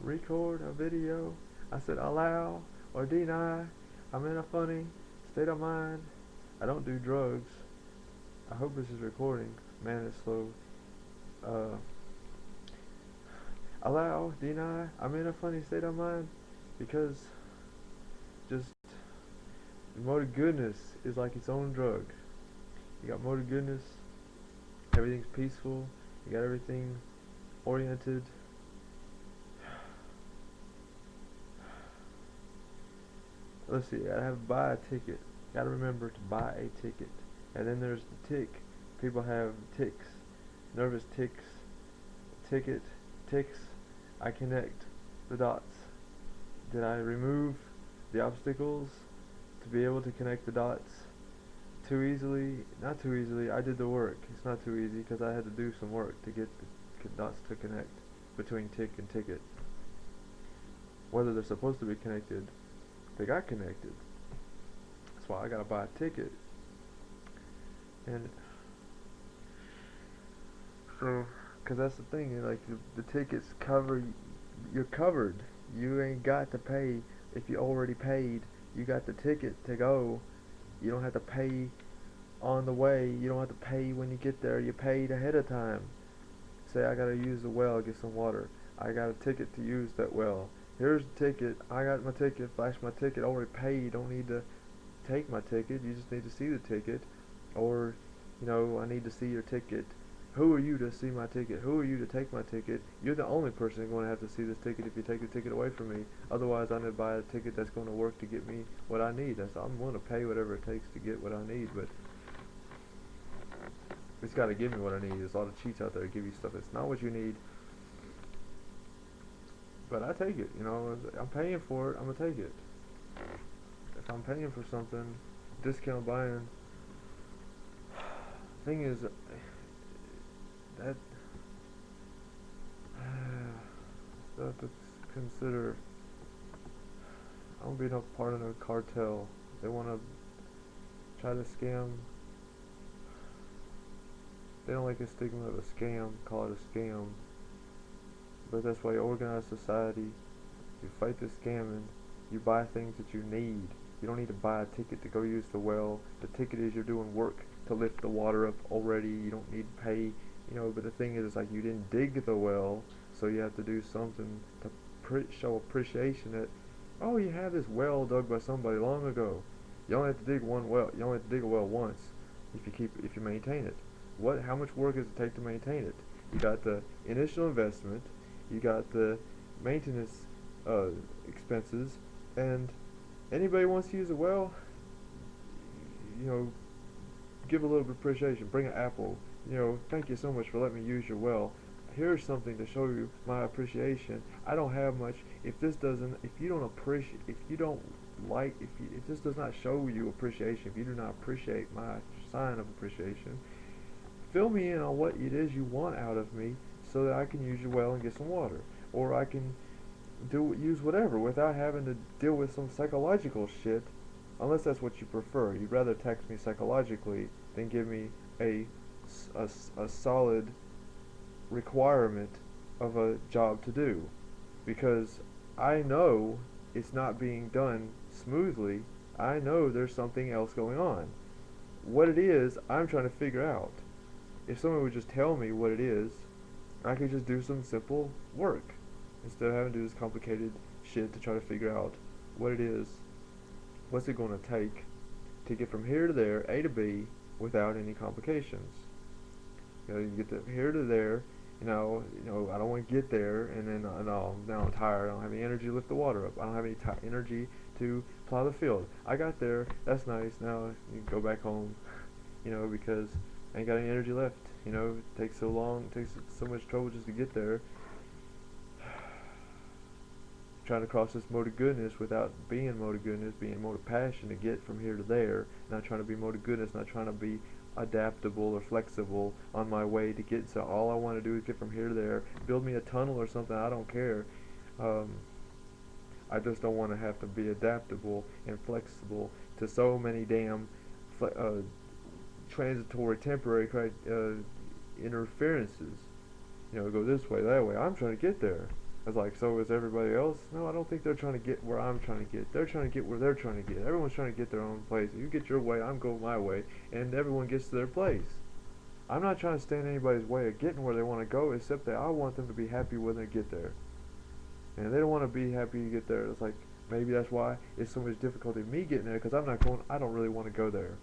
record a video. I said allow or deny. I'm in a funny state of mind. I don't do drugs. I hope this is recording. Man, it's slow. Uh, Allow, deny. I'm in a funny state of mind because just motor goodness is like its own drug. You got motor goodness. Everything's peaceful. You got everything oriented. Let's see, I have to buy a ticket. Gotta remember to buy a ticket. And then there's the tick. People have ticks. Nervous ticks. Ticket. Ticks. I connect the dots. Did I remove the obstacles to be able to connect the dots too easily? Not too easily. I did the work. It's not too easy because I had to do some work to get the dots to connect between tick and ticket. Whether they're supposed to be connected, they got connected. That's why I gotta buy a ticket. And so, cause that's the thing, like the tickets cover, you're covered. You ain't got to pay if you already paid. You got the ticket to go. You don't have to pay on the way. You don't have to pay when you get there. You paid ahead of time. Say I gotta use the well, get some water. I got a ticket to use that well. Here's the ticket. I got my ticket. Flash my ticket. Already paid. You don't need to take my ticket. You just need to see the ticket. Or, I need to see your ticket. Who are you to see my ticket? Who are you to take my ticket? You're the only person going to have to see this ticket if you take the ticket away from me. Otherwise, I'm going to buy a ticket that's going to work to get me what I need. I'm going to pay whatever it takes to get what I need, but it's got to give me what I need. There's a lot of cheats out there that give you stuff that's not what you need. But I take it, I'm paying for it, I'm going to take it. If I'm paying for something, discount buying, thing is, that stuff to consider. I don't be no part of no cartel. They want to try to scam. They don't like the stigma of a scam, call it a scam. But that's why organized society, you fight the scamming, you buy things that you need. You don't need to buy a ticket to go use the well. The ticket is you're doing work to lift the water up already. You don't need to pay, but the thing is, it's like you didn't dig the well, so you have to do something to show appreciation that, oh, you have this well dug by somebody long ago. You only have to dig one well. You only have to dig a well once if you maintain it. How much work does it take to maintain it? You got the initial investment, you got the maintenance expenses, and anybody wants to use a well, give a little bit of appreciation. Bring an apple. Thank you so much for letting me use your well. Here's something to show you my appreciation. I don't have much. If this does not show you appreciation, if you do not appreciate my sign of appreciation, fill me in on what it is you want out of me so that I can use your well and get some water. Or I can use whatever without having to deal with some psychological shit, unless that's what you prefer. You'd rather tax me psychologically than give me a solid requirement of a job to do, because I know it's not being done smoothly. I know there's something else going on. What it is, I'm trying to figure out. If someone would just tell me what it is, I could just do some simple work instead of having to do this complicated shit to try to figure out what it is. What's it going to take to get from here to there, A to B, without any complications? You get from here to there. I don't want to get there and then now I'm tired. I don't have any energy to lift the water up. I don't have any energy to plow the field. I got there. That's nice. Now you can go back home. Because I ain't got any energy left. It takes so long. It takes so much trouble just to get there. Trying to cross this mode of goodness without being mode of goodness, being mode of passion to get from here to there. Not trying to be mode of goodness, not trying to be adaptable or flexible on my way to get. So all I want to do is get from here to there. Build me a tunnel or something. I don't care. I just don't want to have to be adaptable and flexible to so many damn transitory, temporary interferences. Go this way, that way. I'm trying to get there. It's like, so is everybody else? No, I don't think they're trying to get where I'm trying to get. They're trying to get where they're trying to get. Everyone's trying to get their own place. You get your way, I'm going my way, and everyone gets to their place. I'm not trying to stand in anybody's way of getting where they want to go, except that I want them to be happy when they get there. And if they don't want to be happy to get there, it's like, maybe that's why it's so much difficulty me getting there, because I'm not going, I don't really want to go there.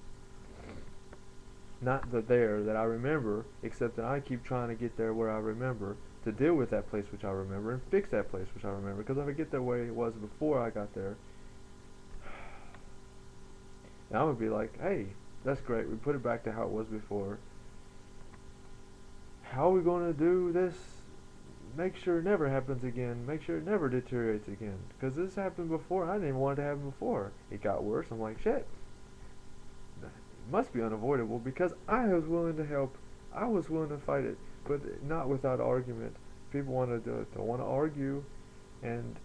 Not the there that I remember, except that I keep trying to get there where I remember, to deal with that place which I remember, and fix that place which I remember. Because if I get the way it was before I got there, and I'm going to be like, hey, that's great, we put it back to how it was before. How are we going to do this? Make sure it never happens again. Make sure it never deteriorates again. Because this happened before. I didn't even want it to happen before. It got worse. I'm like, shit. It must be unavoidable, because I was willing to help. I was willing to fight it, but not without argument. People don't want to argue, and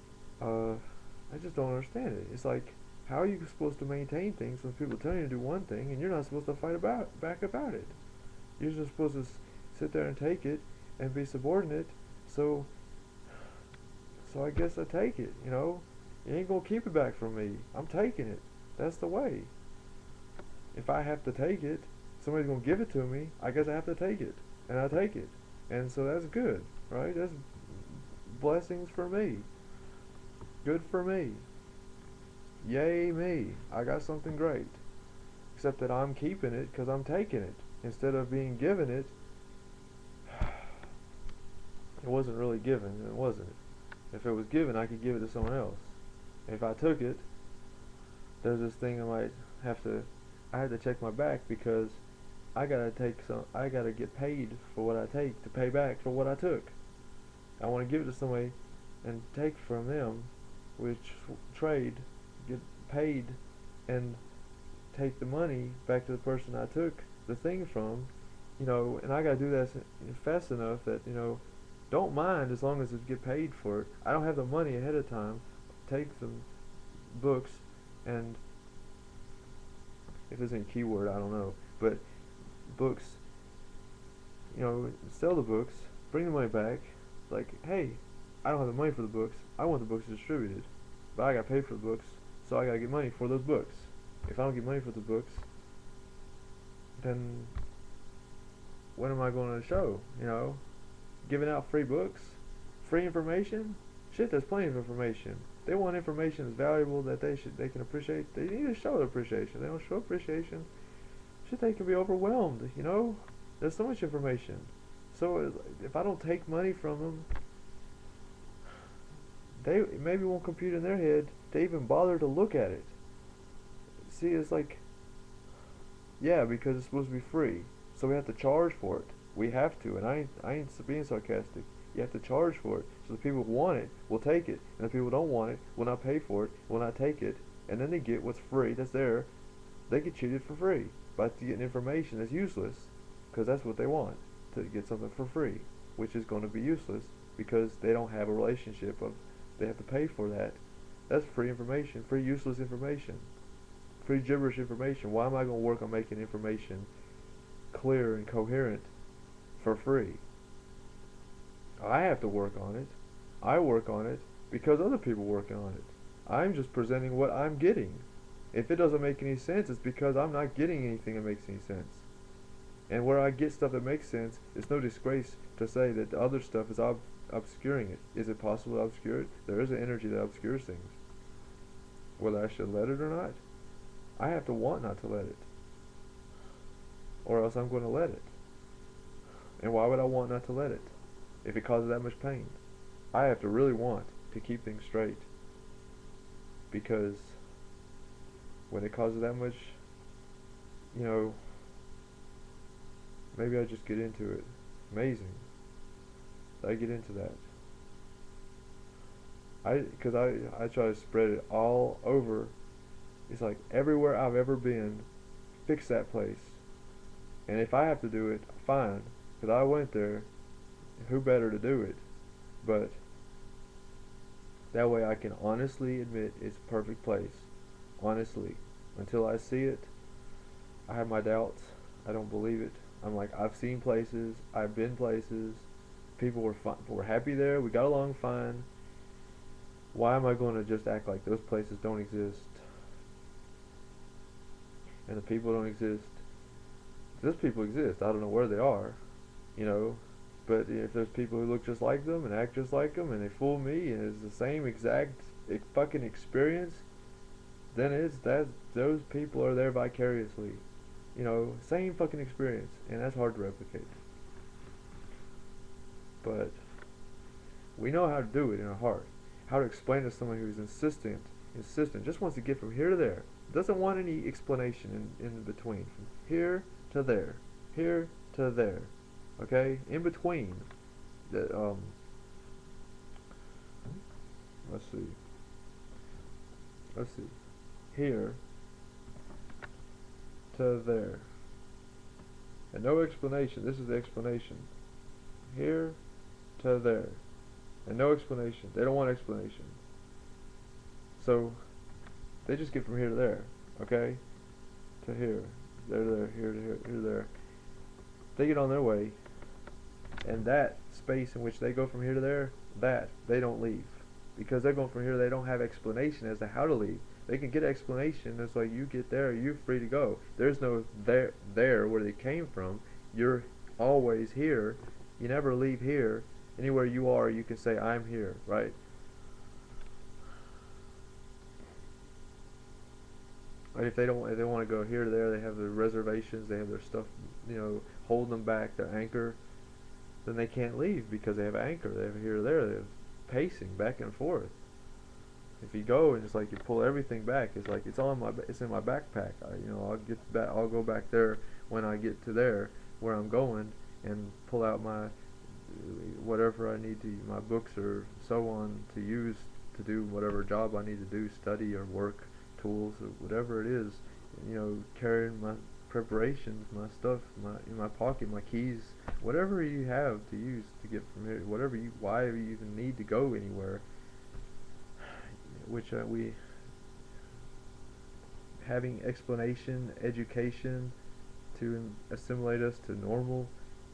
I just don't understand it. It's like, how are you supposed to maintain things when people tell you to do one thing and you're not supposed to fight back about it? You're just supposed to sit there and take it and be subordinate. So I guess I take it, you know. You ain't gonna keep it back from me. I'm taking it. That's the way. If I have to take it, somebody's gonna give it to me, I guess I have to take it. And I take it. And so that's good, right? That's blessings for me. Good for me. Yay me. I got something great. Except that I'm keeping it because I'm taking it. Instead of being given it, it wasn't really given, it wasn't. If it was given, I could give it to someone else. If I took it, there's this thing I had to check my back, because I gotta get paid for what I take to pay back for what I took. I want to give it to somebody and take from them, which trade, get paid, and take the money back to the person I took the thing from, you know, and I gotta do that fast enough that, you know, don't mind as long as it get paid for it. I don't have the money ahead of time. Take some books, and if there's any keyword, I don't know, but books, you know, sell the books, bring the money back. Like, hey, I don't have the money for the books. I want the books distributed, but I got paid for the books, so I gotta get money for those books. If I don't get money for the books, then what am I going to show? You know, giving out free books, free information. Shit, there's plenty of information. They want information that's valuable, that they can appreciate. They need to show their appreciation. They don't show appreciation, shit, they can be overwhelmed. You know, there's so much information. So if I don't take money from them, they maybe won't compute in their head to even bother to look at it. See, it's like, yeah, because it's supposed to be free, so we have to charge for it. We have to, and I ain't being sarcastic. You have to charge for it, so the people who want it will take it, and the people who don't want it will not pay for it, will not take it, and then they get what's free that's there. They get cheated for free by getting information that's useless, because that's what they want, to get something for free, which is going to be useless because they don't have a relationship of they have to pay for that. That's free information, free useless information, free gibberish information. Why am I going to work on making information clear and coherent for free? I have to work on it. I work on it because other people work on it. I'm just presenting what I'm getting. If it doesn't make any sense, it's because I'm not getting anything that makes any sense. And where I get stuff that makes sense, it's no disgrace to say that the other stuff is obscuring it. Is it possible to obscure it? There is an energy that obscures things. Whether I should let it or not, I have to want not to let it, or else I'm going to let it. And why would I want not to let it if it causes that much pain? I have to really want to keep things straight, because when it causes that much, you know, maybe I just get into it. Amazing. I get into that. Because I try to spread it all over. It's like everywhere I've ever been, fix that place. And if I have to do it, fine. Because I went there, who better to do it? But that way I can honestly admit it's a perfect place. Honestly. Until I see it, I have my doubts. I don't believe it. I'm like, I've seen places, I've been places, People were happy there. We got along fine. Why am I going to just act like those places don't exist and the people don't exist? Those people exist. I don't know where they are, you know. But if there's people who look just like them and act just like them and they fool me and it's the same exact fucking experience, then it's that those people are there vicariously. You know, same fucking experience, and that's hard to replicate. But we know how to do it in our heart. How to explain to someone who's insistent, just wants to get from here to there. Doesn't want any explanation in between. From here to there. Here to there. Okay? In between. The, let's see. Let's see. Here to there. And no explanation. This is the explanation. Here to there. And no explanation. They don't want explanation. So they just get from here to there, okay? To here. There to there, here to here, here to there. They get on their way, and that space in which they go from here to there, that they don't leave. Because they're going from here, they don't have explanation as to how to leave. They can get explanation. It's like you get there, you're free to go. There's no there where they came from. You're always here. You never leave here. Anywhere you are, you can say I'm here, right? Right, if they want to go here to there, they have their reservations, they have their stuff, you know, holding them back, their anchor. Then they can't leave because they have anchor. They have here to there. They're pacing back and forth. If you go and it's like you pull everything back, it's like it's in my backpack. I'll get back. I'll go back there when I get to there where I'm going and pull out my whatever I need to, my books or so on to use to do whatever job I need to do, study or work, tools or whatever it is. Carrying my preparations, my stuff, in my pocket, my keys, whatever you have to use to get from here, why you even need to go anywhere, which we having explanation, education to assimilate us to normal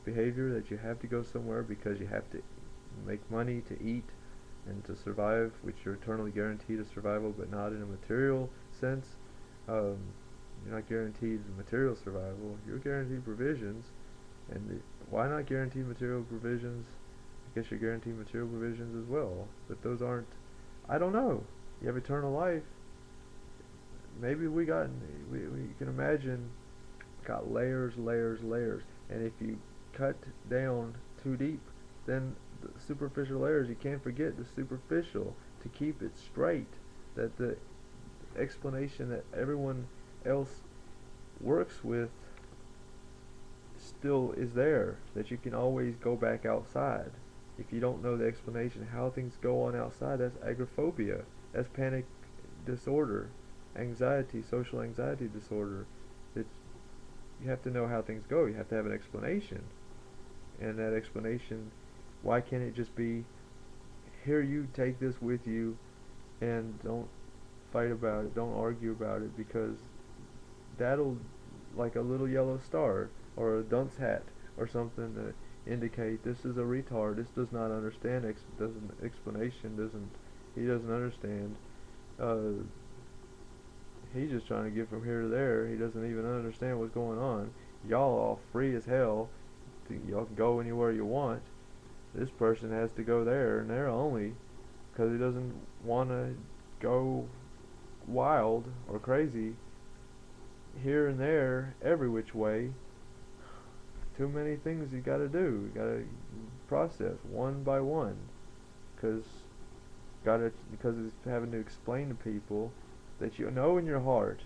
behavior, that you have to go somewhere because you have to make money to eat and to survive, which you're eternally guaranteed a survival, but not in a material sense. You're not guaranteed material survival. You're guaranteed provisions. And why not guaranteed material provisions? I guess you're guaranteed material provisions as well. But those aren't, I don't know. You have eternal life. Maybe we can imagine, got layers, layers, layers. And if you cut down too deep, then the superficial layers, you can't forget the superficial to keep it straight. That the explanation that everyone else works with still is there, that you can always go back outside. If you don't know the explanation how things go on outside, that's agoraphobia, that's panic disorder, anxiety, social anxiety disorder. You have to know how things go. You have to have an explanation. And that explanation, why can't it just be, here, you take this with you and don't fight about it, don't argue about it, because that'll, like a little yellow star or a dunce hat or something to indicate this is a retard, this does not understand, he doesn't understand. He's just trying to get from here to there. He doesn't even understand what's going on. Y'all all free as hell. Y'all can go anywhere you want. This person has to go there and there only because he doesn't want to go wild or crazy here and there, every which way. Too many things you gotta do. You gotta process one by one, because it's having to explain to people that you know in your heart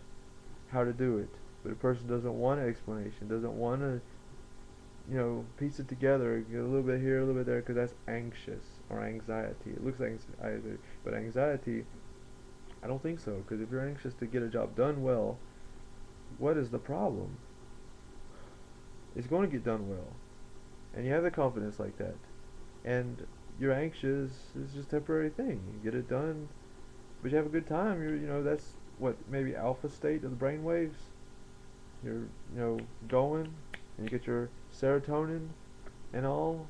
how to do it, but a person doesn't want an explanation, doesn't want to, piece it together, get a little bit here, a little bit there, because that's anxious or anxiety. It looks like anxiety, but anxiety, I don't think so, because if you're anxious to get a job done well, what is the problem? It's going to get done well, and you have the confidence like that, and you're anxious is just a temporary thing. You get it done, but you have a good time. That's what, maybe alpha state of the brain waves. You're going, and you get your serotonin and all,